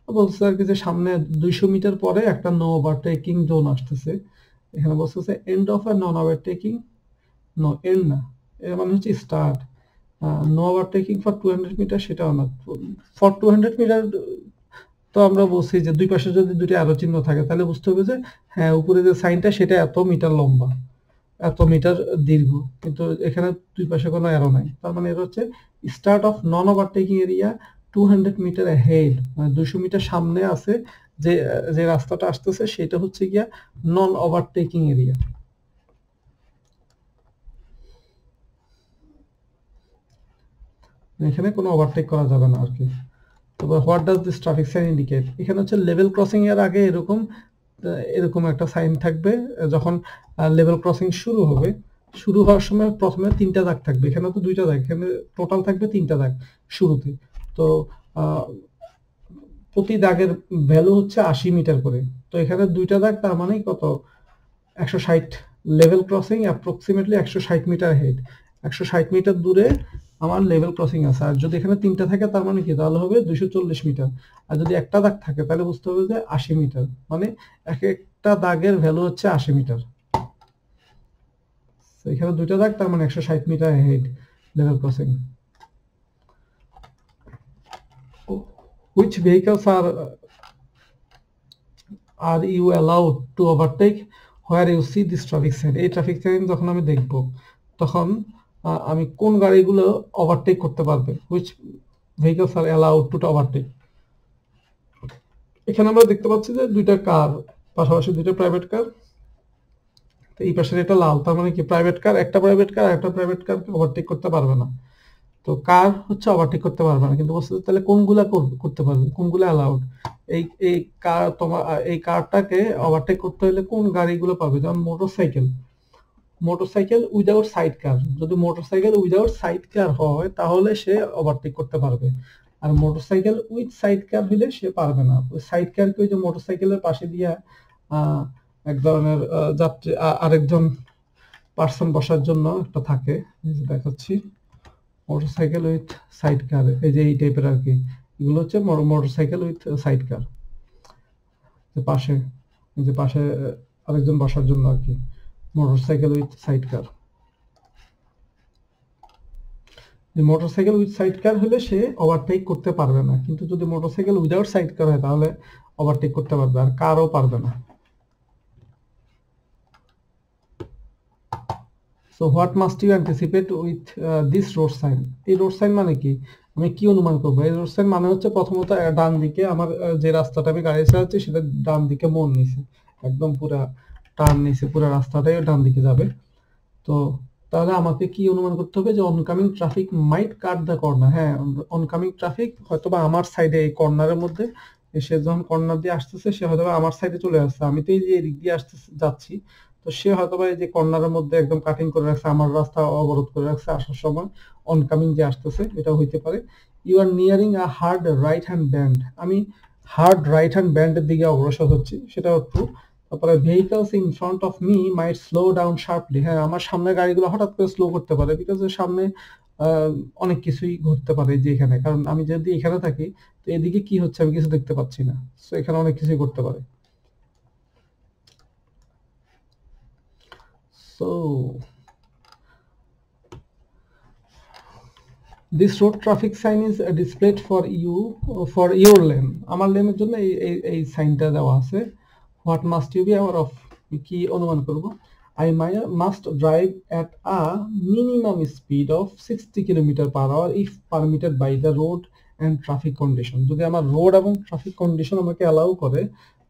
Speaker 1: বলছে আর কি যে সামনে 200 মিটার পরে একটা নো ওভারটেকিং জোন আসতেছে, এখানে বলতেছে end of a non overtaking, no end না, এর মানে হচ্ছে start. No overtaking for 200 metre সেটাও না, ফর 200 মিটার তো আমরা বলছি যে দুই পাশে যদি দুটো অ্যারো চিহ্ন থাকে তাহলে বুঝতে হবে যে হ্যাঁ উপরে যে সাইনটা সেটা এত মিটার লম্বা, এত মিটার দীর্ঘ, কিন্তু এখানে দুই পাশে কোনো অ্যারো নাই, তার মানে এটা হচ্ছে start of non overtaking area 200 metre head, মানে 200 মিটার সামনে আছে যে যে রাস্তাটা আসতেছে সেটা হচ্ছে গিয়া নন ওভারটেকিং এরিয়া। এখানে কোনো ওভারটেক করা যাবে না আর কি। তারপর what does this traffic sign indicate, এখানে হচ্ছে লেভেল ক্রসিং এর আগে এরকম একটা সাইন থাকবে, যখন লেভেল ক্রসিং শুরু হবে, শুরু হওয়ার সময় প্রথমে 3টা দাগ থাকবে, এখানে তো 2টা দাগ, এখানে টোটাল থাকবে 3টা দাগ শুরুতে। তো প্রতি দাগের ভ্যালু হচ্ছে 80 মিটার করে, তো এখানে 2টা দাগ তার মানে কত 160, level crossing approximately 160 metre head, 160 metre দূরে আমার লেভেল ক্রসিং আছে। আর যদি এখানে 3টা থাকে তার মানে কি, তাহলে হবে 240 মিটার। আর যদি একটা দাগ থাকে তাহলে বুঝতে হবে যে 80 মিটার, মানে এক একটা দাগের ভ্যালু হচ্ছে 80 মিটার। তো এখানে 2টা দাগ তার মানে 160 metre head level crossing. Which vehicles are you allowed to overtake where you see this traffic sign, এই ট্রাফিক সাইন যখন আমি দেখব তখন আমি কোন গাড়িগুলো ওভারটেক করতে পারবে, which vehicles are allowed to overtake। এখানে আমরা দেখতে পাচ্ছি যে 2টা কার পাশাপাশি, 2টা প্রাইভেট কার, তো এই পাশের এটা লাল, তার মানে কি প্রাইভেট কার, একটা প্রাইভেট কার একটা প্রাইভেট কারকে ওভারটেক করতে পারবে না, তো কার হচ্ছে ওভারটেক করতে পারবে না। কিন্তু বলছে তাহলে কোনগুলা করতে পারবে, কোনগুলা অ্যালাউড, এই কার তোমার এই কারটাকে ওভারটেক করতে হলে কোন গাড়িগুলো পাবে, যেমন মোটরসাইকেল উইদাউট সাইড কার, যদি মোটরসাইকেল উইদাউট সাইড কার হয় তাহলে সে ওভারটেক করতে পারবে, আর মোটরসাইকেল উইথ সাইড কার হলে সে পারবে না। ওই সাইড কারকে ওই যে মোটরসাইকেলের পাশে দিয়ে এক ধরনের যাত্রী আরেকজন পার্সন বসার জন্য একটা থাকে, দেখাচ্ছি মোটরসাইকেল উইথ সাইড কার, এই যে এই টাইপের আর কি, এগুলো হচ্ছে মোটরসাইকেল উইথ সাইড কার, যে পাশে আরেকজন বসার জন্য আর কি, motorcycle with sidecar. Motorcycle with sidecar হলে সে ওভারটেক করতে পারবে না, কিন্তু যদি মোটরসাইকেল উইদাউট সাইড কার হয় তাহলে ওভারটেক করতে পারবে, আর কারও পারবে না। So what must you anticipate with this road sign? এই রোড সাইন মানে কি, আমি কি অনুমান করবো? এই রোড সাইন মানে হচ্ছে প্রথমত ডান দিকে আমার যে রাস্তাটা আমি গাড়ি চালাচ্ছি সেটা ডান দিকে মোড় নিছে, একদম পুরা টার্ন নিছে, পুরা রাস্তাটাই ডান দিকে যাবে। তো তাহলে আমাকে কি অনুমান করতে হবে যে oncoming traffic might cut the corner. হ্যাঁ, অনকামিং ট্রাফিক হয়তোবা আমার সাইডে এই কর্নারের মধ্যে, সে যখন কর্নার দিয়ে আসতেছে সে হয়তোবা আমার সাইডে চলে আসছে, আমি তো এই যে এদিক দিয়ে যাচ্ছি, তো সে হয়তোবা এই যে কর্নারের মধ্যে একদম কাটিং করে রাখছে, আমার রাস্তা অবরোধ করে রাখছে আসার সময়, অনকামিং যে আসতেছে এটা হইতে পারে। You are nearing a hard right hand bend, আমি হার্ড রাইট হ্যান্ড ব্যান্ডের দিকে অগ্রসর হচ্ছি, সেটাও ট্রু। তারপরে vehicles in front of me might slow down sharply, হ্যাঁ আমার সামনে গাড়িগুলো হঠাৎ করে স্লো করতে পারে, বিকজ সামনে অনেক কিছুই ঘটতে পারে যে এখানে, কারণ আমি যদি এখানে থাকি তো এদিকে কি হচ্ছে আমি কিছু দেখতে পাচ্ছি না, সো এখানে অনেক কিছুই করতে পারে। So this road traffic sign is displayed for your lane, আমার লেনের জন্য এই সাইনটা দেওয়া আছে। What must you be aware of, কি অনুমান করব? I must drive at a minimum speed of 60 kilometre per hour if permitted by the road and traffic condition। যদি আমার রোড এবং ট্রাফিক কন্ডিশন আমাকে অ্যালাউ করে,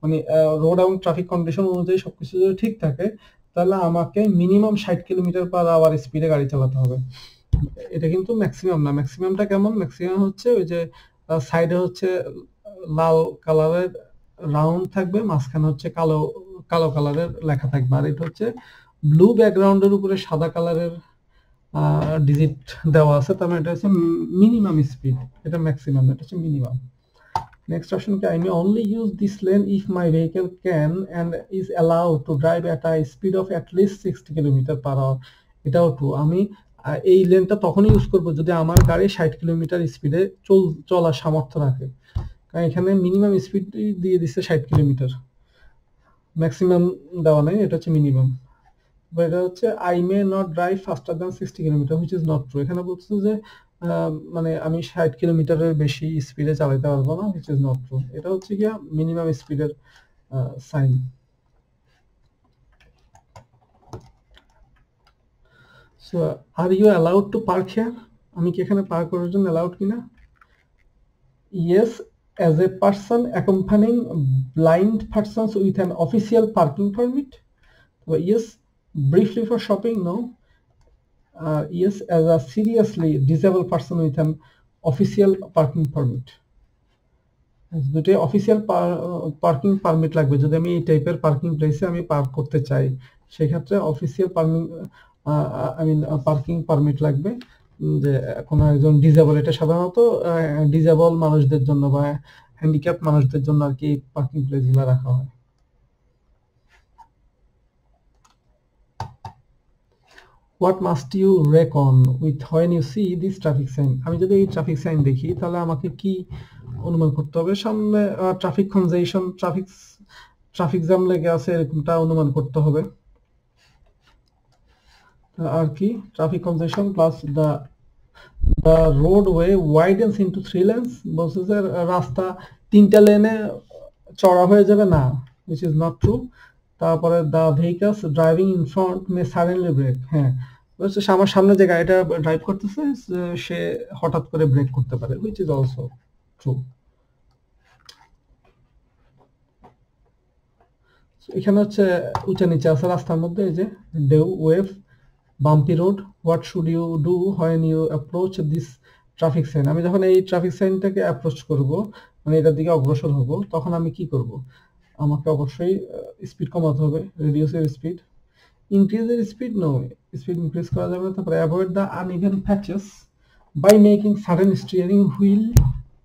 Speaker 1: মানে রোড এবং ট্রাফিক কন্ডিশন অনুযায়ী সবকিছু যদি ঠিক থাকে, তাহলে আমাকে মিনিমাম 60 কিলোমিটার পার আওয়ার স্পিডে গাড়ি চালাতে হবে। এটা কিন্তু ম্যাক্সিমাম না, ম্যাক্সিমামটা কেমন? ম্যাক্সিমাম হচ্ছে ওই যে সাইডে হচ্ছে লাল কালারের রাউন্ড থাকবে, মাঝখানে হচ্ছে কালো কালো কালারের লেখা থাকবে, আর এটা হচ্ছে ব্লু ব্যাকগ্রাউন্ডের উপরে সাদা কালারের ডিজিট দেওয়া আছে, তার মানে এটা হচ্ছে মিনিমাম স্পিড, এটা ম্যাক্সিমাম, এটা হচ্ছে মিনিমাম। নেক্সট অপশন কি, I may only use this lane if my vehicle can and is allowed to drive at a speed of at least 60 kilometre per hour, এটাও ট্রু। আমি এই লেনটা তখনই use করব যদি আমার গাড়ি 60 কিলোমিটার স্পিডে চলার সামর্থ্য রাখে, কারণ এখানে মিনিমাম স্পিড দিয়ে দিচ্ছে 60 কিলোমিটার, ম্যাক্সিমাম দেওয়া নেই, এটা হচ্ছে মিনিমাম। এটা হচ্ছে I may not drive faster than 60 kilometre which is not true, এখানে বলছে যে মানে আমি 60 কিলোমিটারের বেশি স্পিডে চালাতে পারবো না, which is not true, এটা হচ্ছে কি মিনিমাম স্পিডের sign. So are you allowed to park here, আমি কি এখানে পার্ক করার জন্য অ্যালাউড কিনা? Yes, as a person accompanying blind persons with an official parking permit, yes. Briefly for shopping, no. Yes, as a seriously disabled person with an official parking permit, দুটো official parking permit লাগবে যদি আমি এই টাইপের parking প্লেসে আমি park করতে চাই, সেক্ষেত্রে অফিসিয়াল পার্কিং পারমিট লাগবে, যে কোনো একজন ডিজেবল, এটা সাধারণত ডিজেবল মানুষদের জন্য বা হ্যান্ডিক্যাপ মানুষদের জন্য আর কি পার্কিং প্লেসগুলো রাখা হয়। What must you reckon with when you see this traffic sign? আমি যদি এই ট্রাফিক সাইন দেখি তাহলে আমাকে কি অনুমান করতে হবে? সামনে ট্রাফিক কনজেশন, ট্রাফিক জ্যাম লেগে আছে এরকমটা অনুমান করতে হবে। আর কি, traffic congestion plus the roadway widens into 3 lanes, বলছে যে রাস্তা 3টা লেনে চড়া হয়ে যাবে না, which is not true। তারপরে the vehicles driving in front may suddenly brake, হ্যাঁ আমার সামনে যে গাড়িটা ড্রাইভ করতেছে সে হঠাৎ করে ব্রেক করতে পারে, which is also true। এখানে হচ্ছে উঁচা নিচে আছে রাস্তার মধ্যে, এই যে ডেউ wave bumpy road, what should you do when you approach this traffic sign, আমি যখন এই ট্রাফিক সাইনটাকে অ্যাপ্রোচ করব, মানে এটার দিকে অগ্রসর হব, তখন আমি কি করব? আমাকে অবশ্যই স্পিড কমাতে হবে, reduce the speed, increase the speed no, speed increase করা যাবে না। তারপরে avoid the uneven patches by making sudden steering wheel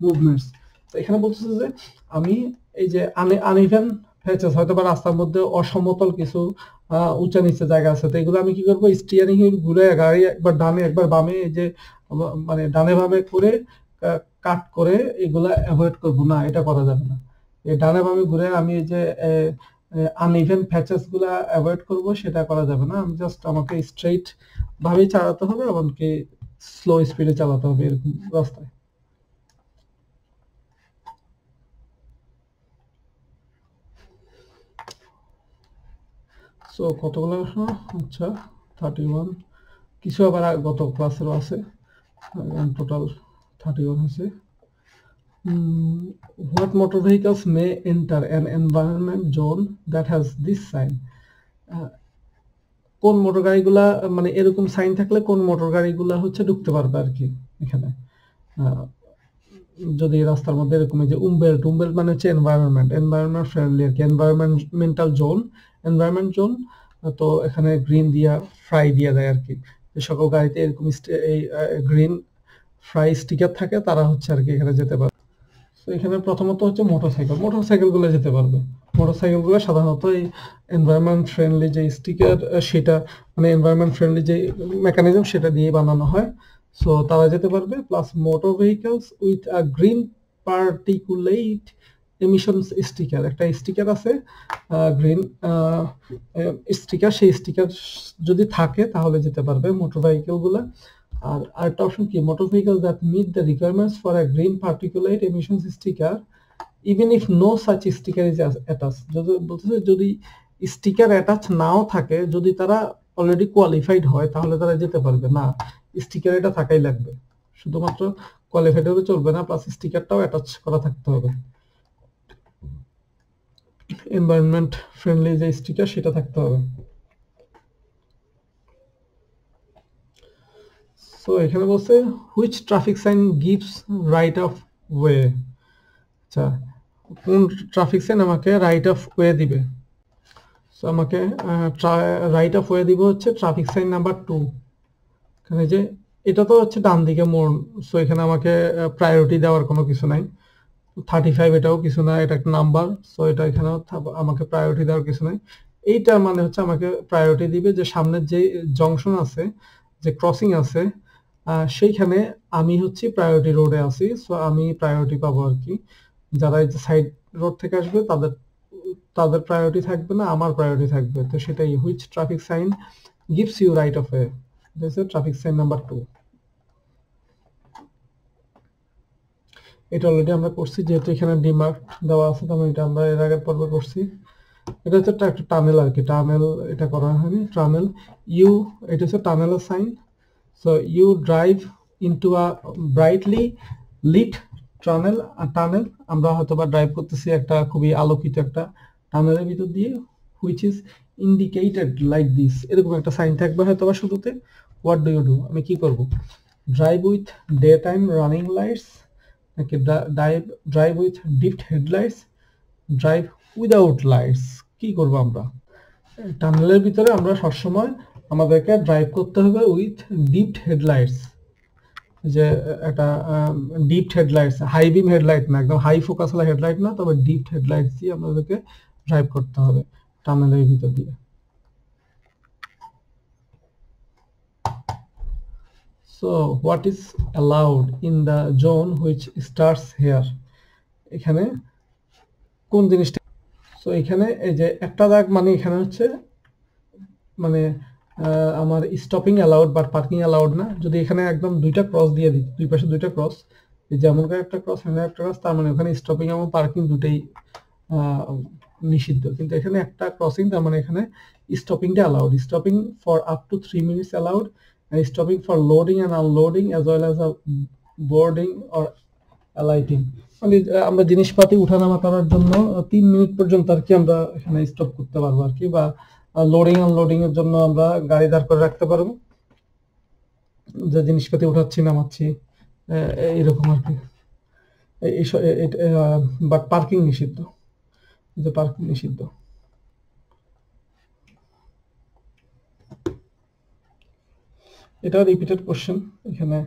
Speaker 1: movements, তো এখানে বলতেছে যে আমি এই যে আনইভেন প্যাচেস, হয়তো বা রাস্তার মধ্যে অসমতল কিছু উঁচা নিচে জায়গা আছে, তো এগুলো আমি কি করবো? স্টিয়ারিং হুইল ঘুরে গাড়ি একবার ডানে একবার বামে, এই যে মানে ডানে বামে করে কাট করে এগুলা অ্যাভয়েড করবো না, এটা করা যাবে না। এই ডানে বামে ঘুরে আমি এই যে আনইভেন প্যাচেস গুলা অ্যাভয়েড করব, সেটা করা যাবে না। আমি জাস্ট আমাকে স্ট্রেইট ভাবেই চালাতে হবে, এমনকি স্লো স্পিডে চালাতে হবে এরকম রাস্তায়। সো কতগুলো? আচ্ছা 31। কিছু আবার গত ক্লাসেরও আছে, টোটাল 31 হয়েছে। What motor vehicles may enter an environment zone that has this sign? কোন মোটর গাড়িগুলা মানে এরকম সাইন থাকলে কোন মোটর গাড়িগুলা হচ্ছে ঢুকতে পারবে আর কি এখানে। যদি রাস্তার মধ্যে এরকম যে উমবেল্ট মানে হচ্ছে এনভায়রনমেন্ট ফ্রেন্ডলি আর কি, এনভায়রনমেন্টাল এনভায়রনমেন্ট জোন। তো এখানে গ্রিন দিয়া ফ্রাই দিয়া দেয় আর কি, যে সকল গাড়িতে এরকম এই গ্রিন ফ্রাই স্টিকার থাকে তারা হচ্ছে আর কি এখানে যেতে পারে। তো এখানে প্রথমত হচ্ছে মোটরসাইকেল গুলো যেতে পারবে। মোটরসাইকেল গুলো সাধারণত এই এনভায়রনমেন্ট ফ্রেন্ডলি যে স্টিকার সেটা মানে এনভায়রনমেন্ট ফ্রেন্ডলি যে মেকানিজম সেটা দিয়ে বানানো হয়, সো তারা যেতে পারবে। Plus motor vehicles with a green particulate emissions sticker, একটা স্টিকার আছে গ্রিন স্টিকার, সেই স্টিকার যদি থাকে তাহলে যেতে পারবে মোটর ভেহিকল গুলা। আর আরেকটা অপশন কি, motor vehicle that meet the requirements for a green particulate emissions sticker even if no such sticker is attach. যদি বলতেছে যদি স্টিকার অ্যাটাচ নাও থাকে, যদি তারা অলরেডি কোয়ালিফাইড হয় তাহলে তারা যেতে পারবে না, স্টিকার এটা থাকাই লাগবে। শুধুমাত্র কোয়ালিফাইড হলে চলবে না, প্লাস স্টিকারটাও অ্যাটাচ করা থাকতে হবে, এনভায়রনমেন্ট ফ্রেন্ডলি যে স্টিকার সেটা থাকতে হবে। সো এখানে বলছে which traffic sign gives right of way. আচ্ছা, কোন ট্রাফিক সাইন আমাকে রাইট অফ ওয়ে দিবে? সো আমাকে রাইট অফ ওয়ে দিব হচ্ছে ট্রাফিক সাইন নাম্বার 2। এখানে যে এটা তো হচ্ছে ডান দিকে মোড়, সো এখানে আমাকে প্রায়োরিটি দেওয়ার কোনো কিছু নাই। 35 এটাও কিছু না, এটা একটা নাম্বার, সো এটা এখানে আমাকে প্রায়োরিটি দেওয়ার কিছু নাই। এইটা মানে হচ্ছে আমাকে প্রায়োরিটি দিবে যে সামনের যে জংশন আছে, যে ক্রসিং আছে, সেইখানে আমি হচ্ছে প্রায়োরিটি রোডে আছি, সো আমি প্রায়োরিটি পাবো আর কি। যারা এই যে সাইড রোড থেকে আসবে তাদের প্রায়োরিটি থাকবে না, আমার প্রায়োরিটি থাকবে। তো সেটাই, which traffic sign gives you right of way, this is traffic sign number 2। এটা অলরেডি আমরা করছি, যেহেতু এখানে ডিমার্ক দেওয়া আছে, তবে এটা আমরা এর আগের পর্বে করছি। এটা হচ্ছে একটা টানেল আর কি, টানেল এটা করা হয়নি। টানেল ইউ, এটা হচ্ছে টানেলের sign. So you drive into a brightly lit tunnel, আমরা হয়তো বা ড্রাইভ করতেছি একটা খুবই আলোকিত একটা টানেলের ভিতর দিয়ে, which is indicated like this, এরকম একটা সাইন থাকবে হয়তো বা শুরুতে। হোয়াট ডু ইউ ডু, আমি কি করব? Drive with daytime running lights, নাকি drive with dipped headlights, drive without lights, কি করব আমরা? টানেলের ভিতরে আমরা সবসময় আমাদেরকে ড্রাইভ করতে হবে উইথ ডিপড হেডলাইটস, যে একটা dipped headlights, high beam headlight না, একদম হাই ফোকাস ওয়ালা হেডলাইট না, তবে ডিপড হেডলাইটস দিয়ে আমাদেরকে ড্রাইভ করতে হবে টানেলের ভিতর দিয়ে। So what is allowed in the zone which starts here, এখানে কোন জিনিসটা? সো এখানে এই যে একটা দাগ মানে এখানে হচ্ছে মানে আমার stopping allowed but parking allowed না। যদি এখানে একদম দুইটা ক্রস দিয়ে দিই, দুই পাশে দুইটা ক্রস, যেমন করে একটা ক্রস এখানে একটা ক্রস, তার মানে ওখানে স্টপিং এবং পার্কিং দুটেই নিষিদ্ধ। কিন্তু এখানে একটা ক্রসিং, তার মানে এখানে স্টপিংটা allowed. Stopping for up to 3 minutes allowed, and stopping for loading and unloading as well as a boarding or alighting, মানে আমরা জিনিসপাতি উঠানামা করার জন্য 3 মিনিট পর্যন্ত আর কি আমরা এখানে স্টপ করতে পারবো আর কি, বা লোডিং আনলোডিং এর জন্য আমরা গাড়ি দাঁড় করে রাখতে পারবো, যে জিনিসপাতি উঠাচ্ছি নামাচ্ছি এইরকম আর কি। বাট পার্কিং নিষিদ্ধ, যে পার্কিং নিষিদ্ধ। এটা রিপিটেড কোশ্চেন, এখানে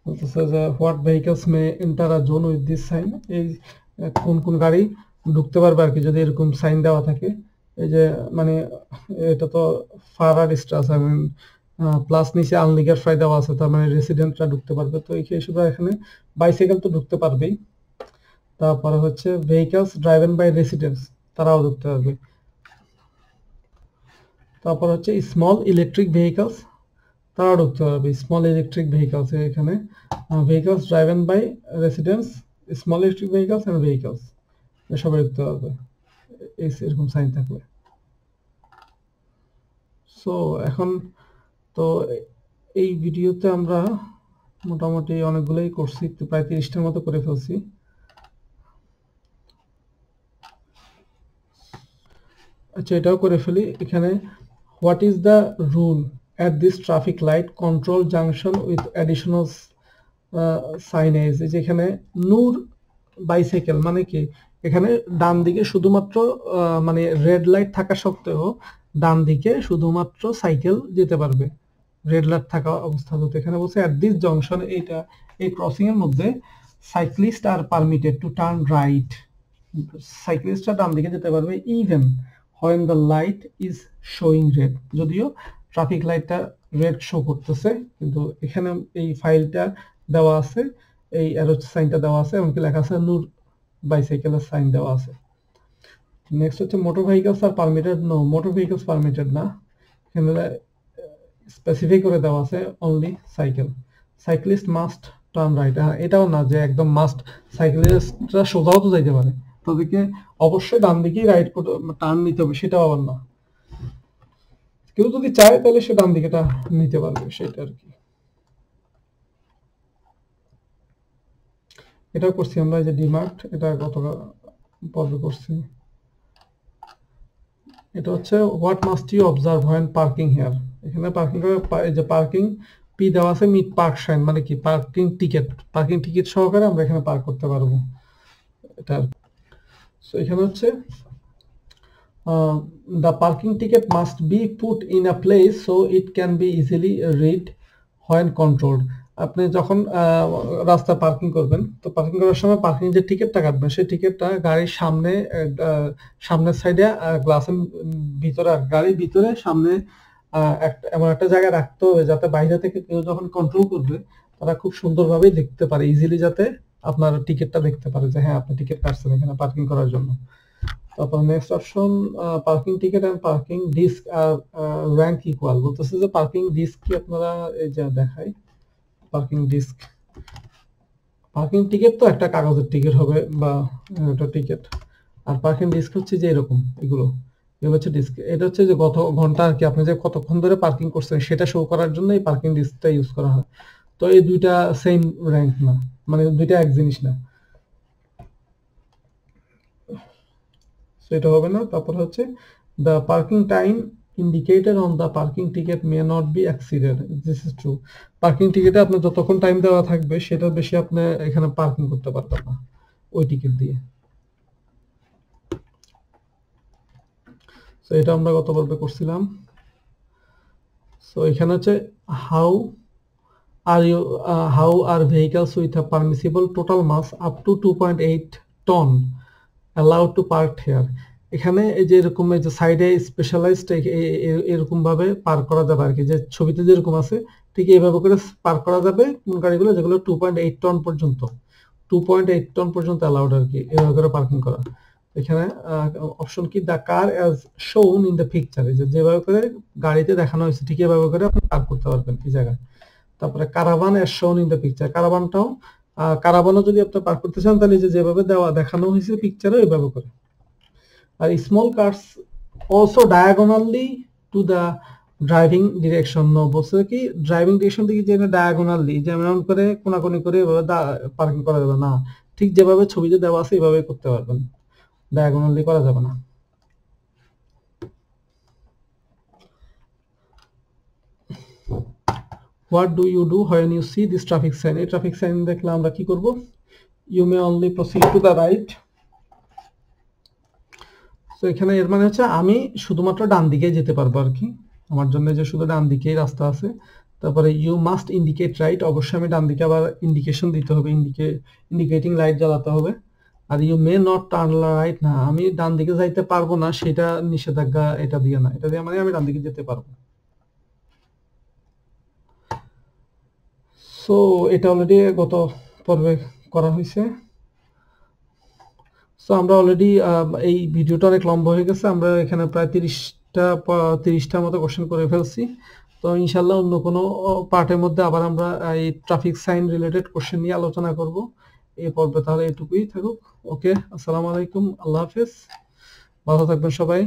Speaker 1: বলতেছে যে what vehicles may enter a zone with this sign, এই কোন কোন গাড়ি ঢুকতে পারবে আর কি যদি এরকম সাইন দেওয়া থাকে। এই যে মানে এটা তো ফারার স্ট্রাস, আই মিন প্লাস নিচে আনলিগার ফ্রাই দেওয়া আছে, তার মানে রেসিডেন্টরা ঢুকতে পারবে। তো এই হিসেবে এখানে বাইসাইকেল তো ঢুকতে পারবেই। তারপরে হচ্ছে ভেহিকলস ড্রাইভেন বাই রেসিডেন্টস, তারাও ঢুকতে পারবে। তারপর হচ্ছে স্মল ইলেকট্রিক ভেহিকলস, তারাও ঢুকতে পারবে। স্মল ইলেকট্রিক ভেহিকলস, এখানে vehicles driven by residents, small electric vehicles and vehicles, সবাই ঢুকতে পারবে এরকম সাইন থাকলে। সো এখন তো এই ভিডিওতে আমরা মোটামুটি অনেকগুলোই করছি, প্রায় 30টার মতো করে ফেলছি। আচ্ছা, এটাও করে ফেলি। এখানে what is the rule at this traffic light control junction with additional signage? যেখানে নূর বাইসাইকেল মানে কি, এখানে ডান দিকে শুধুমাত্র মানে রেড লাইট থাকা সত্ত্বেও ডান দিকে শুধুমাত্র সাইকেল যেতে পারবে রেড লাইট থাকা অবস্থাতে। এখানে বলছে অ্যাট দিস জংশন, এইটা এই ক্রসিং এর মধ্যে cyclist are permitted to turn right, সাইক্লিস্টরা ডান দিকে যেতে পারবে even when the light is showing red, যদিও ট্রাফিক লাইটটা রেড শো করতেছে, কিন্তু এখানে এই ফাইলটা দেওয়া আছে, এই অ্যারো সাইনটা দেওয়া আছে, এমনকি লেখা আছে নূর বাইসাইকেলের সাইন দেওয়া আছে। নেক্সট হচ্ছে motor vehicles are permitted, no motor vehicles permitted না, এখানে স্পেসিফাই করে দেওয়া আছে only cycle. Cyclist must turn right, এটাও না যে একদম মাস্ট, সাইক্লিস্টরা সোজাও তো যাইতে পারে, তাদেরকে অবশ্যই ডান দিকেই রাইট টার্ন নিতে হবে, সেটাও আবার না। কেউ যদি চায় তাহলে সে ডান দিকেটা নিতে পারবে, সেটা আর কি। এটা করছি আমরা, যে ডিমার্ট, এটা গত পর্বে করছি। এটা হচ্ছে what must you observe when parking here, এখানে পার্কিং করে এই যে পার্কিং পি দেওয়া আছে, মিট পার্ক সাইন মানে কি পার্কিং টিকিট সহকারে আমরা এখানে পার্ক করতে পারবো এটা। সো এখানে হচ্ছে the parking ticket must be put in a place so it can be easily read when controlled. আপনি যখন রাস্তা পার্কিং করবেন, তো পার্কিং করার সময় পার্কিং যে টিকিটটা কাটবেন, সেই টিকিটটা গাড়ির সামনে সামনের সাইডে গ্লাসের ভিতরে, গাড়ির ভিতরে সামনে এমন একটা জায়গায় রাখতে হবে যাতে বাইরে থেকে কেউ যখন কন্ট্রোল করবে তারা খুব সুন্দরভাবে দেখতে পারে, ইজিলি যাতে আপনার টিকিটটা দেখতে পারে যে হ্যাঁ আপনি টিকিট কাটছেন এখানে পার্কিং করার জন্য। তারপর next option, parking ticket and parking disc are rank equal, বলতেছে যে পার্কিং ডিস্ক কি আপনারা এই যে দেখাই, পার্কিং ডিস্ক, পার্কিং টিকেট তো একটা কাগজের টিকিট হবে বা একটা টিকিট, আর পার্কিং ডিস্ক হচ্ছে যে এরকম, এগুলো হচ্ছে ডিস্ক। এটা হচ্ছে যে কত ঘন্টা আর কি আপনি যে কতক্ষণ ধরে পার্কিং করছেন সেটা শো করার জন্য এই পার্কিং ডিস্কটা ইউজ করা হয়। তো এই দুইটা সেম র্যাঙ্ক না, মানে দুইটা এক জিনিস না, সেটা হবে না। তারপর হচ্ছে the parking time indicated on the parking ticket may not be exceeded, this is true, parking টিকেটে আপনার যতক্ষণ টাইম দেওয়া থাকবে সেটার বেশি আপনি এখানে পার্কিং করতে পারবেন না ওই টিকিট দিয়ে। সো এটা আমরা গত পর্বে করছিলাম। সো এখানে হচ্ছে how are vehicles with a permissible total mass up to 2.8 ton allowed to park here, এখানে এই যে এরকম এই যে সাইডে স্পেশালাইজড এরকম ভাবে পার্ক করা যাবে আর কি, যে ছবিতে যেরকম আছে ঠিক এইভাবে করে পার্ক করা যাবে কোন গাড়িগুলো যেগুলো 2.8 টন পর্যন্ত, 2.8 টন পর্যন্ত অ্যালাউড আর কি এভাবে করে পার্কিং করা। এখানে অপশন কি, the car as shown in the picture, যেভাবে করে গাড়িতে দেখানো হয়েছে ঠিক এভাবে করে আপনি পার্ক করতে পারবেন এই জায়গায়। তারপরে caravan as shown in the picture, কারাভানটাও কারাভানও যদি আপনি পার্ক করতে চান তাহলে যেভাবে দেখানো হয়েছে পিকচারে ওইভাবে করে। আর small cars also diagonally to the driving direction, বলছে কি ড্রাইভিং ডিরেকশন থেকে যে ডায়াগোনালি যেমন করে কোনাকুনি করে এভাবে পার্কিং করা যাবে না, ঠিক যেভাবে ছবিতে দেওয়া আছে এভাবে করতে পারবেন, ডায়াগোনালি করা যাবে না। What do you do when you see this traffic sign? এই ট্রাফিক সাইন দেখলে আমরা কি করব? You may only proceed to the right. তো এখানে এর মানে হচ্ছে আমি শুধুমাত্র ডান দিকে যেতে পারবো আর কি, আমার জন্য যে শুধু ডান দিকেই রাস্তা আছে। তারপরে ইউ মাস্ট ইন্ডিকেট রাইট, অবশ্যই আমি ডান দিকে আবার ইন্ডিকেশন দিতে হবে, ইন্ডিকেটিং লাইট জ্বালাতে হবে। আর you may not turn right, না আমি ডান দিকে যাইতে পারবো না সেটা নিষেধাজ্ঞা, এটা দিয়ে না, এটা দিয়ে মানে আমি ডান দিকে যেতে পারবো। সো এটা অলরেডি গত পর্বে করা হয়েছে। সো আমরা অলরেডি এই ভিডিওটা অনেক লম্বা হয়ে গেছে, আমরা এখানে প্রায় 30টার মতো কোশ্চেন করে ফেলছি। তো ইনশাল্লাহ অন্য কোনো পার্টের মধ্যে আবার আমরা এই ট্রাফিক সাইন রিলেটেড কোশ্চেন নিয়ে আলোচনা করব এই পর্বে। তাহলে এটুকুই থাকুক। ওকে, আসসালামু আলাইকুম, আল্লাহ হাফেজ, ভালো থাকবেন সবাই।